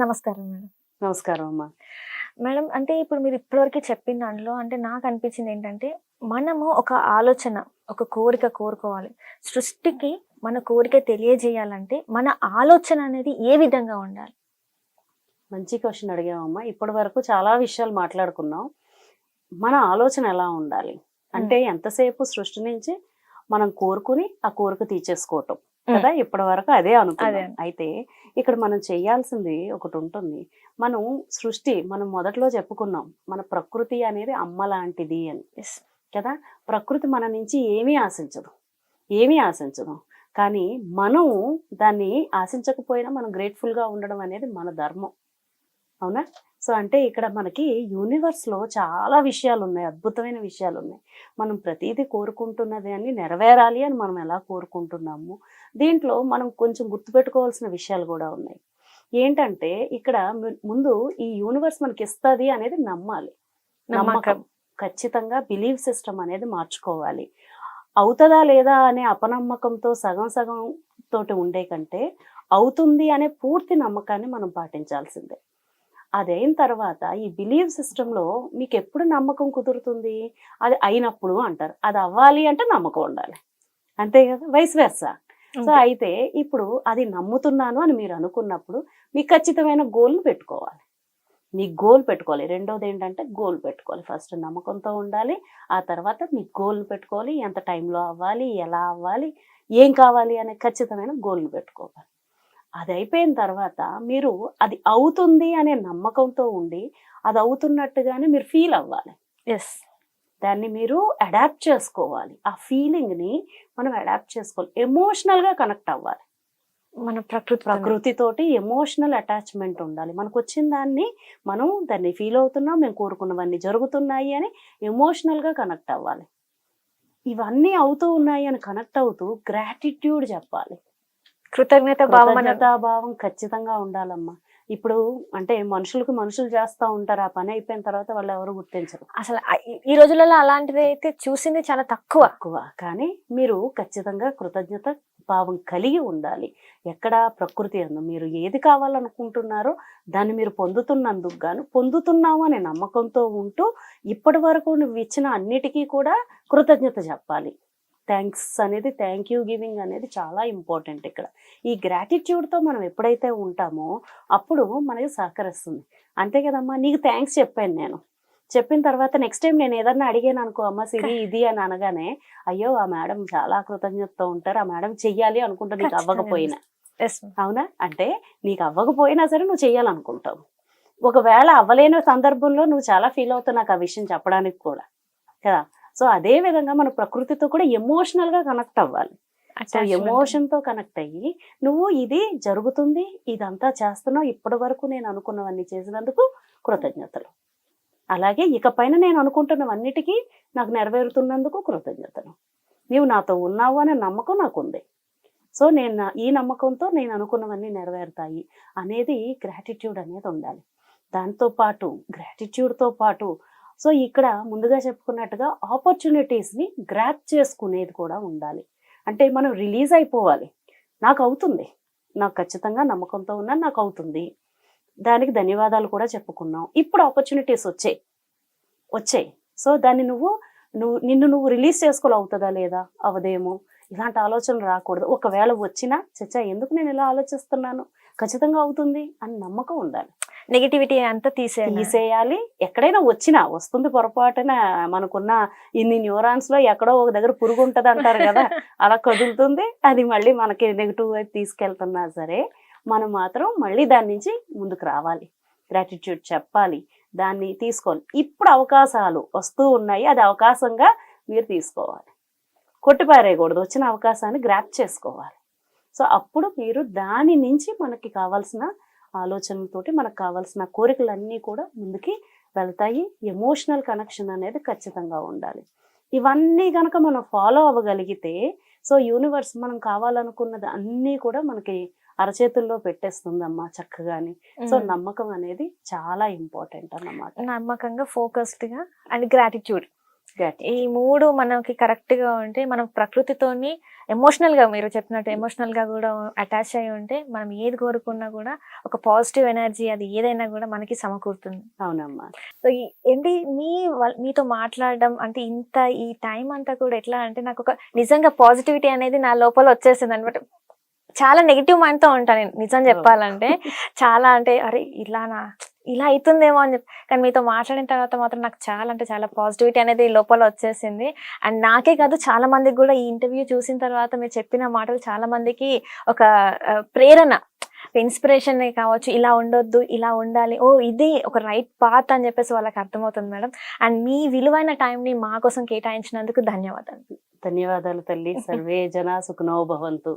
నమస్కారం మేడం. నమస్కారం అమ్మా. మేడం అంటే ఇప్పుడు మీరు ఇప్పటివరకు చెప్పిన దాంట్లో అంటే నాకు అనిపించింది ఏంటంటే, మనము ఒక ఆలోచన, ఒక కోరిక కోరుకోవాలి. సృష్టికి మన కోరిక తెలియజేయాలంటే మన ఆలోచన అనేది ఏ విధంగా ఉండాలి? మంచి క్వశ్చన్ అడిగామమ్మా. ఇప్పటి వరకు చాలా విషయాలు మాట్లాడుకున్నాం. మన ఆలోచన ఎలా ఉండాలి అంటే ఎంతసేపు సృష్టి నుంచి మనం కోరుకుని ఆ కోరిక తీర్చేసుకోవటం కదా. ఇప్పటి వరకు అదే అనుకున్నాం. అయితే ఇక్కడ మనం చేయాల్సింది ఒకటి ఉంటుంది. మనం మొదట్లో చెప్పుకున్నాం, మన ప్రకృతి అనేది అమ్మ లాంటిది అని కదా. ప్రకృతి మన నుంచి ఏమీ ఆశించదు. కానీ మనం దాన్ని ఆశించకపోయినా మనం గ్రేట్ఫుల్ గా ఉండడం అనేది మన ధర్మం. అవునా? సో అంటే ఇక్కడ మనకి యూనివర్స్ లో చాలా విషయాలు ఉన్నాయి, అద్భుతమైన విషయాలు ఉన్నాయి. మనం ప్రతిదీ కోరుకుంటున్నది అని నెరవేరాలి అని మనం ఎలా కోరుకుంటున్నాము. దీంట్లో మనం కొంచెం గుర్తుపెట్టుకోవాల్సిన విషయాలు కూడా ఉన్నాయి. ఏంటంటే ఇక్కడ ముందు ఈ యూనివర్స్ మనకి ఇస్తుంది అనేది నమ్మాలి. నమ్మకం, ఖచ్చితంగా బిలీవ్ సిస్టమ్ అనేది మార్చుకోవాలి. అవుతుందా లేదా అనే అపనమ్మకంతో సగం తోటి ఉండే కంటే అవుతుంది అనే పూర్తి నమ్మకాన్ని మనం పాటించాల్సిందే. అదైన తర్వాత ఈ బిలీవ్ సిస్టంలో మీకు ఎప్పుడు నమ్మకం కుదురుతుంది? అది అయినప్పుడు అంటారు. అది అవ్వాలి అంటే నమ్మకం ఉండాలి, అంతే కదా, వైస్ వెర్సా. సో అయితే ఇప్పుడు అది నమ్ముతున్నాను అని మీరు అనుకున్నప్పుడు మీకు ఖచ్చితమైన గోల్ని పెట్టుకోవాలి. మీకు గోల్ పెట్టుకోవాలి. రెండోది ఏంటంటే గోల్ పెట్టుకోవాలి. ఫస్ట్ నమ్మకంతో ఉండాలి, ఆ తర్వాత మీకు గోల్ పెట్టుకోవాలి. ఎంత టైంలో అవ్వాలి, ఎలా అవ్వాలి, ఏం కావాలి అనే ఖచ్చితమైన గోల్ని పెట్టుకోవాలి. అది అయిపోయిన తర్వాత మీరు అది అవుతుంది అనే నమ్మకంతో ఉండి అది అవుతున్నట్టుగానే మీరు ఫీల్ అవ్వాలి. దాన్ని మీరు అడాప్ట్ చేసుకోవాలి. ఆ ఫీలింగ్ని మనం అడాప్ట్ చేసుకోవాలి. ఎమోషనల్గా కనెక్ట్ అవ్వాలి. మన ప్రకృతితోటి ఎమోషనల్ అటాచ్మెంట్ ఉండాలి. మనకు వచ్చిన దాన్ని ఫీల్ అవుతున్నాం, మేము కోరుకున్నవన్నీ జరుగుతున్నాయి అని ఎమోషనల్గా కనెక్ట్ అవ్వాలి. ఇవన్నీ అవుతూ ఉన్నాయి అని కనెక్ట్ అవుతూ గ్రాటిట్యూడ్ చెప్పాలి. కృతజ్ఞతాభావం ఖచ్చితంగా ఉండాలమ్మా. ఇప్పుడు అంటే మనుషులు చేస్తూ ఉంటారు, ఆ పని అయిపోయిన తర్వాత వాళ్ళు ఎవరు గుర్తించరు. అసలు ఈ రోజులలో అలాంటిది అయితే చూసింది చాలా తక్కువ. కానీ మీరు ఖచ్చితంగా కృతజ్ఞత భావం కలిగి ఉండాలి. ఎక్కడ ప్రకృతి అందు మీరు ఏది కావాలనుకుంటున్నారో దాన్ని మీరు పొందుతున్నాము అనే నమ్మకంతో ఉంటూ ఇప్పటి వరకు నువ్వు ఇచ్చిన అన్నిటికీ కూడా కృతజ్ఞత చెప్పాలి. థ్యాంక్స్ అనేది, థ్యాంక్ యూ గివింగ్ అనేది చాలా ఇంపార్టెంట్. ఇక్కడ ఈ గ్రాటిట్యూడ్తో మనం ఎప్పుడైతే ఉంటామో అప్పుడు మనకి సహకరిస్తుంది. అంతే కదమ్మా. నీకు థ్యాంక్స్ చెప్పాను, నేను చెప్పిన తర్వాత నెక్స్ట్ టైం నేను ఏదన్నా అడిగాను అనుకో, అమ్మ సిరి ఇది అని అనగానే అయ్యో ఆ మేడం చాలా కృతజ్ఞతతో ఉంటారు, ఆ మేడం చెయ్యాలి అనుకుంటా, నీకు అవ్వకపోయినా. అవునా? అంటే నీకు అవ్వకపోయినా సరే నువ్వు చెయ్యాలనుకుంటావు. ఒకవేళ అవ్వలేని సందర్భంలో నువ్వు చాలా ఫీల్ అవుతావు నాకు ఆ విషయం చెప్పడానికి కూడా కదా. సో అదే విధంగా మన ప్రకృతితో కూడా ఎమోషనల్ గా కనెక్ట్ అవ్వాలి. సో ఎమోషన్ తో కనెక్ట్ అయ్యి నువ్వు ఇది జరుగుతుంది, ఇదంతా చేస్తున్నావు, ఇప్పటి వరకు నేను అనుకున్నవన్నీ చేసినందుకు కృతజ్ఞతలు. అలాగే ఇకపైన నేను అనుకుంటున్నవన్నిటికీ నాకు నెరవేరుతున్నందుకు కృతజ్ఞతలు. నీవు నాతో ఉన్నావు అనే నమ్మకం నాకుంది. సో ఈ నమ్మకంతో నేను అనుకున్నవన్నీ నెరవేరుతాయి అనేది గ్రాటిట్యూడ్ అనేది ఉండాలి. గ్రాటిట్యూడ్తో పాటు సో ఇక్కడ ముందుగా చెప్పుకున్నట్టుగా ఆపర్చునిటీస్ని గ్రాప్ చేసుకునేది కూడా ఉండాలి. అంటే మనం రిలీజ్ అయిపోవాలి. నాకు అవుతుంది, నాకు ఖచ్చితంగా నమ్మకంతో ఉన్నా నాకు అవుతుంది, దానికి ధన్యవాదాలు కూడా చెప్పుకున్నాం. ఇప్పుడు ఆపర్చునిటీస్ వచ్చాయి. సో దాన్ని నువ్వు రిలీజ్ చేసుకోవాలి. అవుతుందా లేదా, అవదేమో, ఇలాంటి ఆలోచనలు రాకూడదు. ఒకవేళ వచ్చినా చచ్చా ఎందుకు నేను ఇలా ఆలోచిస్తున్నాను, ఖచ్చితంగా అవుతుంది అని నమ్మకం ఉండాలి. నెగిటివిటీ అంతా తీసేయాలి. ఎక్కడైనా వస్తుంది పొరపాటున మనకున్న ఇన్ని న్యూరాన్స్ లో ఎక్కడో ఒక దగ్గర పురుగు ఉంటది అంటారు కదా, అలా కదులుతుంది. అది మళ్ళీ మనకి నెగిటివ్ వైపు తీసుకెళ్తున్నా సరే మనం మాత్రం మళ్ళీ దాని నుంచి ముందుకు రావాలి. గ్రాటిట్యూడ్ చెప్పాలి, దాన్ని తీసుకోవాలి. ఇప్పుడు అవకాశాలు వస్తూ ఉన్నాయి, అది అవకాశంగా మీరు తీసుకోవాలి. కొట్టిపారేయకూడదు, వచ్చిన అవకాశాన్ని గ్రాప్ చేసుకోవాలి. సో అప్పుడు మీరు దాని నుంచి మనకి కావాల్సిన ఆలోచనలతోటి మనకు కావాల్సిన కోరికలన్నీ కూడా ముందుకి వెళ్తాయి. ఎమోషనల్ కనెక్షన్ అనేది ఖచ్చితంగా ఉండాలి. ఇవన్నీ కనుక మనం ఫాలో అవ్వగలిగితే సో యూనివర్స్ మనం కావాలనుకున్నది అన్నీ కూడా మనకి అరచేతుల్లో పెట్టేస్తుందమ్మా చక్కగాని. సో నమ్మకం అనేది చాలా ఇంపార్టెంట్ అన్నమాట. నమ్మకంగా, ఫోకస్డ్ గా అండ్ గ్రాటిట్యూడ్ Gratitude. ఈ 3 మనకి కరెక్ట్ గా ఉంటే మనం ప్రకృతితోని ఎమోషనల్ గా మీరు చెప్పినట్టు ఎమోషనల్ గా కూడా అటాచ్ అయి ఉంటే మనం ఏది కోరుకున్నా కూడా ఒక పాజిటివ్ ఎనర్జీ అది ఏదైనా కూడా మనకి సమకూరుతుంది. అవునమ్మా. సో ఏంటి మీతో మాట్లాడడం అంటే ఇంత ఈ టైం అంతా కూడా ఎట్లా అంటే నాకు ఒక నిజంగా పాజిటివిటీ అనేది నా లోపల వచ్చేసింది అనమాట. చాలా నెగిటివ్ మైండ్ తో ఉంటాను నేను నిజం చెప్పాలంటే. చాలా అంటే అరే ఇలా అవుతుందేమో అని చెప్పి, కానీ మీతో మాట్లాడిన తర్వాత మాత్రం నాకు చాలా అంటే చాలా పాజిటివిటీ అనేది లోపల వచ్చేసింది. అండ్ నాకే కాదు చాలా మందికి కూడా ఈ ఇంటర్వ్యూ చూసిన తర్వాత మీరు చెప్పిన మాటలు చాలా మందికి ఒక ప్రేరణ, ఇన్స్పిరేషన్ కావచ్చు. ఇలా ఉండొద్దు, ఇలా ఉండాలి, ఓ ఇది ఒక రైట్ పాత్ అని చెప్పేసి వాళ్ళకి అర్థమవుతుంది మేడం. అండ్ మీ విలువైన టైంని మా కోసం కేటాయించినందుకు ధన్యవాదాలు. ధన్యవాదాలు తల్లి. సర్వే జన సుఖనో భవంతు.